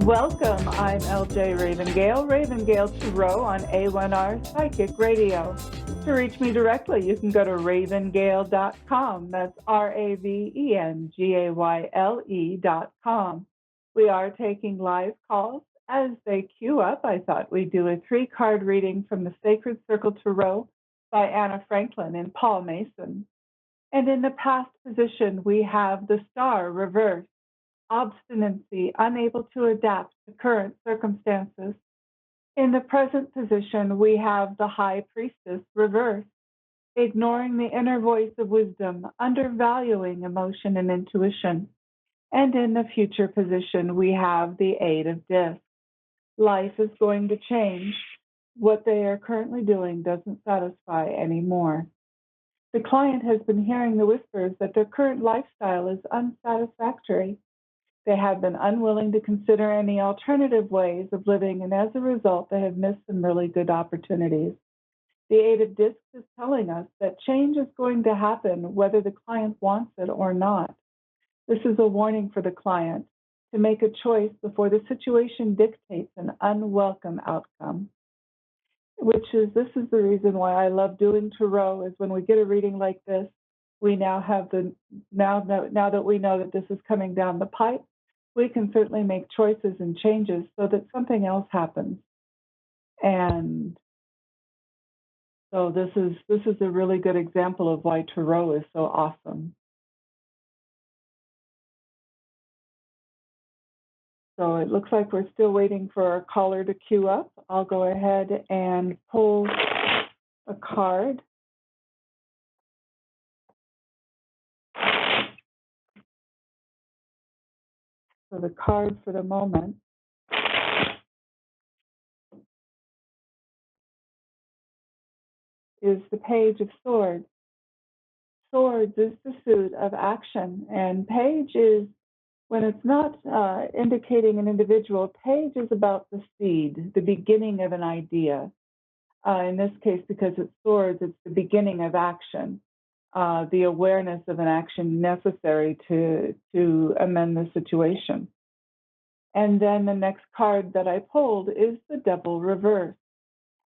Welcome, I'm LJ Ravengayle Tarot on A1R Psychic Radio. To reach me directly, you can go to ravengayle.com. That's RAVENGAYLE.com. We are taking live calls. As they queue up, I thought we'd do a 3-card reading from the Sacred Circle Tarot by Anna Franklin and Paul Mason. And in the past position, we have the Star reversed. Obstinacy, unable to adapt to current circumstances. In the present position, we have the High Priestess reversed, ignoring the inner voice of wisdom, undervaluing emotion and intuition. And in the future position, we have the Eight of Discs. Life is going to change. What they are currently doing doesn't satisfy anymore. The client has been hearing the whispers that their current lifestyle is unsatisfactory. They have been unwilling to consider any alternative ways of living, and as a result, they have missed some really good opportunities. The Eight of Discs is telling us that change is going to happen whether the client wants it or not. This is a warning for the client to make a choice before the situation dictates an unwelcome outcome. This is the reason why I love doing tarot, is when we get a reading like this, we now have now that we know that this is coming down the pipe, we can certainly make choices and changes so that something else happens. And so this is a really good example of why tarot is so awesome. So it looks like we're still waiting for our caller to queue up. I'll go ahead and pull a card. So the card for the moment is the Page of Swords. Swords is the suit of action, and Page is, when it's not indicating an individual, Page is about the seed, the beginning of an idea. In this case, because it's swords, it's the beginning of action, the awareness of an action necessary to amend the situation. And then the next card that I pulled is the Devil reversed.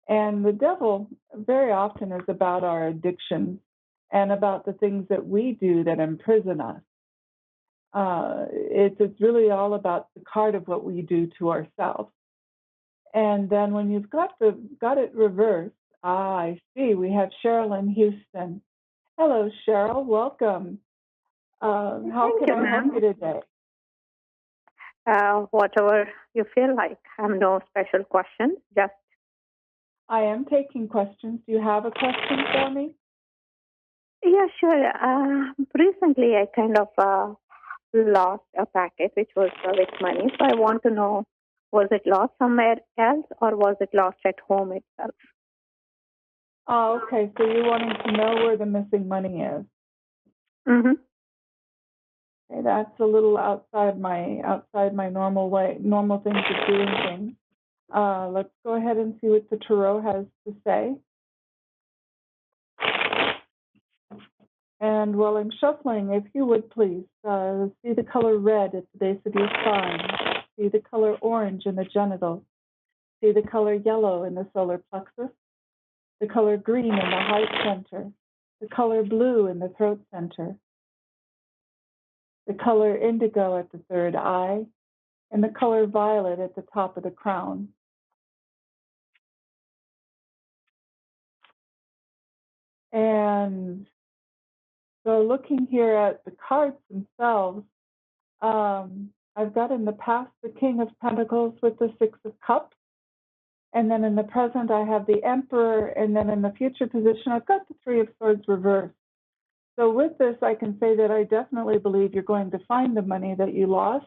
And the devil very often is about our addictions and about the things that we do that imprison us. It's really all about the card of what we do to ourselves. And then when you've got it reversed, I see we have Cheryl in Houston. Hello, Cheryl. Welcome. How can I help you today? Whatever you feel like. No special question. Just. I am taking questions. Do you have a question for me? Yeah, sure. Recently, I kind of lost a packet which was with money. So I want to know, was it lost somewhere else or was it lost at home itself? Oh, okay. So you're wanting to know where the missing money is. Mm-hmm. Okay, that's a little outside my normal things of doing things. Let's go ahead and see what the tarot has to say. And while I'm shuffling, if you would please, see the color red at the base of your spine. See the color orange in the genitals. See the color yellow in the solar plexus. The color green in the heart center. The color blue in the throat center. The color indigo at the third eye. And the color violet at the top of the crown. And so looking here at the cards themselves, I've got in the past the King of Pentacles with the Six of Cups. And then in the present, I have the Emperor. And then in the future position, I've got the Three of Swords reversed. So with this, I can say that I definitely believe you're going to find the money that you lost.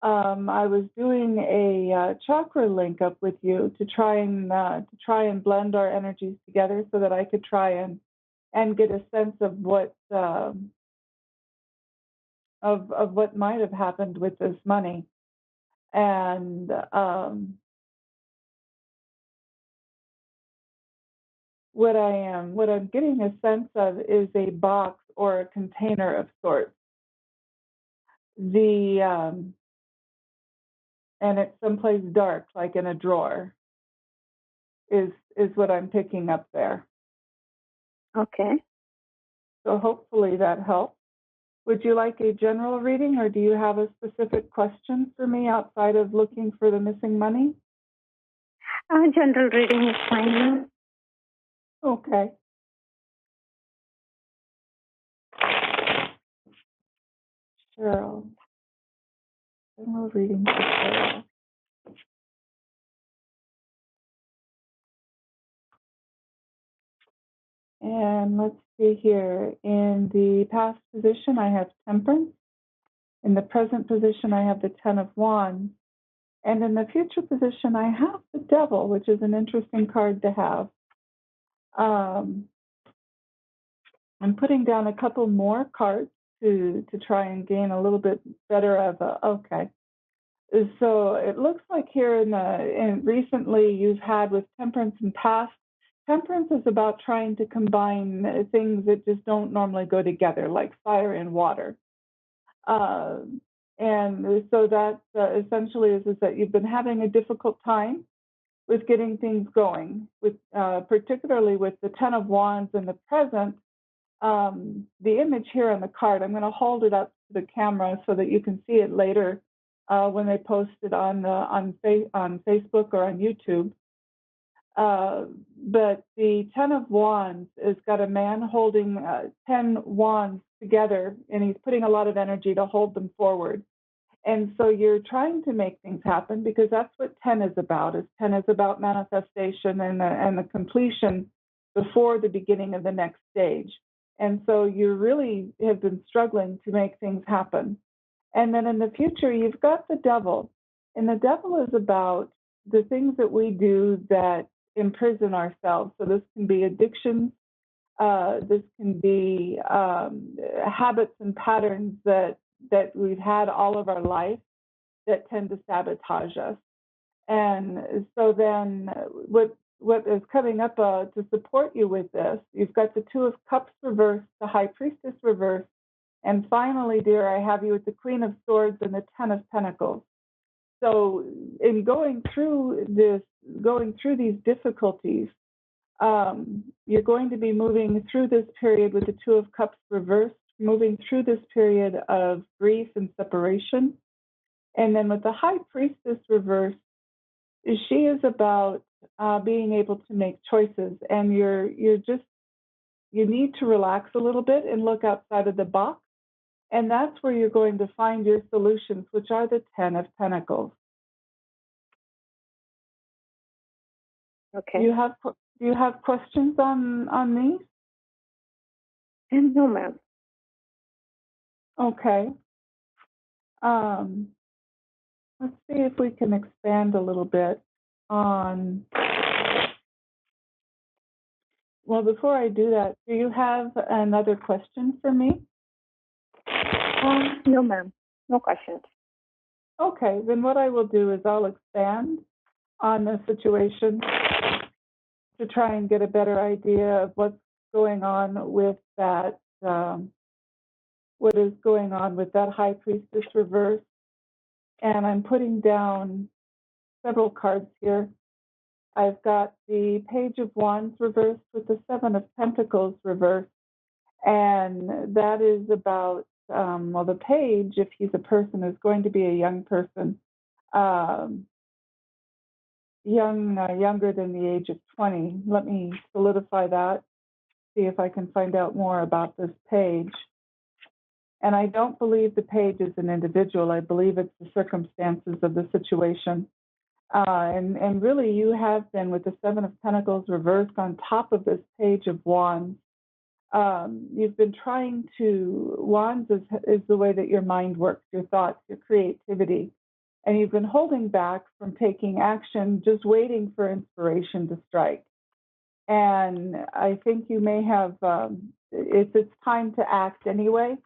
I was doing a chakra link up with you to try and blend our energies together so that I could try and get a sense of what what might have happened with this money. And what I'm getting a sense of is a box or a container of sorts. and it's someplace dark, like in a drawer, is what I'm picking up there. Okay. So hopefully that helps. Would you like a general reading, or do you have a specific question for me outside of looking for the missing money? General reading is fine, ma'am. Okay. Cheryl. General reading for Cheryl. And let's see here. In the past position, I have Temperance. In the present position, I have the Ten of Wands. And in the future position, I have the Devil, which is an interesting card to have. I'm putting down a couple more cards to try and gain a little bit better of a, okay. So it looks like here in recently you've had with Temperance and past, Temperance is about trying to combine things that just don't normally go together, like fire and water. And so that essentially is that you've been having a difficult time with getting things going, with particularly with the Ten of Wands in the present. The image here on the card, I'm going to hold it up to the camera so that you can see it later when they post it on Facebook or on YouTube. But the Ten of Wands has got a man holding 10 wands together, and he's putting a lot of energy to hold them forward. And so you're trying to make things happen because that's what 10 is about. 10 is about manifestation and the completion before the beginning of the next stage. And so you really have been struggling to make things happen. And then in the future, you've got the Devil. And the Devil is about the things that we do that imprison ourselves. So this can be addictions. This can be habits and patterns that we've had all of our life that tend to sabotage us. And so then what is coming up to support you with this, you've got the Two of Cups reversed, the High Priestess reversed, and finally, dear, I have you with the Queen of Swords and the Ten of Pentacles. So in going through these difficulties, you're going to be moving through this period with the Two of Cups reversed, moving through this period of grief and separation. And then with the High Priestess reversed, she is about being able to make choices. And you need to relax a little bit and look outside of the box. And that's where you're going to find your solutions, which are the Ten of Pentacles. Okay. Do you have questions on these? No, ma'am. Okay. Let's see if we can expand a little bit on. Well, before I do that, do you have another question for me? No, ma'am. No questions. Okay, then what I will do is I'll expand on the situation to try and get a better idea of what's going on with that, what is going on with that High Priestess reverse. And I'm putting down several cards here. I've got the Page of Wands reversed with the Seven of Pentacles reversed. And that is about, well, the page, if he's a person, is going to be a young person, younger than the age of 20. Let me solidify that, see if I can find out more about this page. And I don't believe the page is an individual. I believe it's the circumstances of the situation. And really, you have been with the Seven of Pentacles reversed on top of this Page of Wands. You've been trying to, wands is the way that your mind works, your thoughts, your creativity. And you've been holding back from taking action, just waiting for inspiration to strike. And I think you may have, if it's time to act anyway,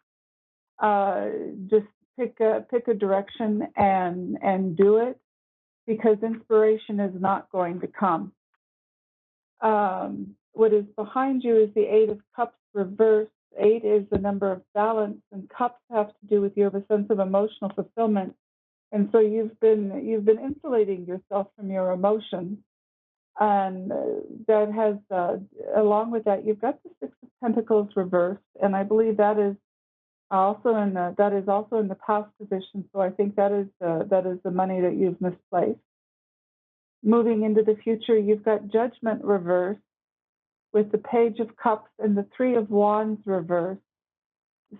just pick a direction and do it, because inspiration is not going to come. What is behind you is the Eight of Cups reversed. 8 is the number of balance, and cups have to do with you have a sense of emotional fulfillment. And so you've been insulating yourself from your emotions, and that has, along with that, you've got the Six of Pentacles reversed, and I believe that is also in the past position. So I think that is the money that you've misplaced. Moving into the future, you've got Judgment reversed with the Page of Cups and the Three of Wands reversed.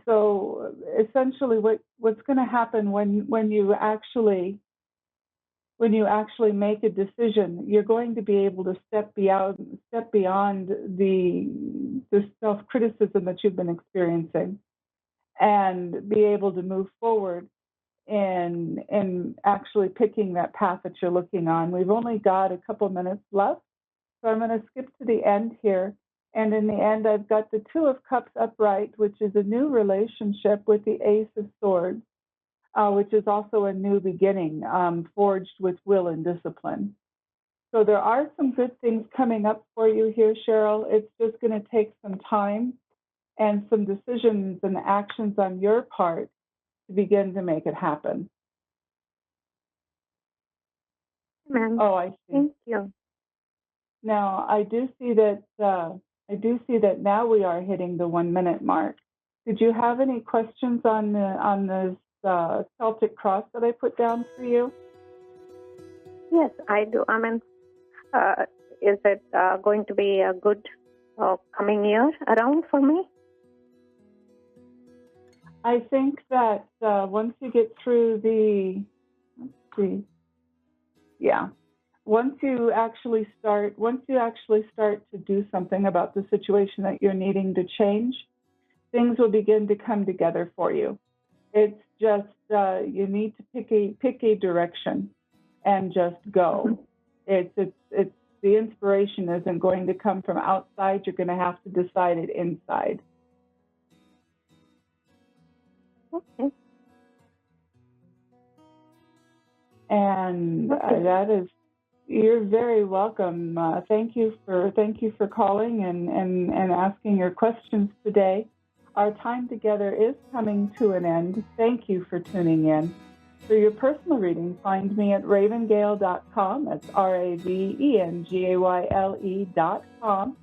So essentially, what's going to happen when you actually make a decision, you're going to be able to step beyond the self-criticism that you've been experiencing, and be able to move forward in actually picking that path that you're looking on. We've only got a couple minutes left, so I'm going to skip to the end here. And in the end, I've got the Two of Cups upright, which is a new relationship with the Ace of Swords, which is also a new beginning, forged with will and discipline. So there are some good things coming up for you here, Cheryl. It's just going to take some time and some decisions and actions on your part to begin to make it happen. Ma'am. Oh, I see. Thank you. Now I do see that now we are hitting the 1 minute mark. Did you have any questions on this Celtic cross that I put down for you? Yes, I do. I mean, is it going to be a good coming year around for me? I think that once you get through once you actually start to do something about the situation that you're needing to change, things will begin to come together for you. It's just you need to pick a direction and just go. It's the inspiration isn't going to come from outside. You're going to have to decide it inside. Okay. And that is, you're very welcome. Thank you for calling and asking your questions today. Our time together is coming to an end. Thank you for tuning in. For your personal reading, find me at ravengayle.com. That's RAVENGAYLE.com.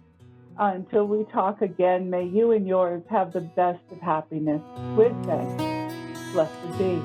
Until we talk again, may you and yours have the best of happiness. With thanks, blessed be.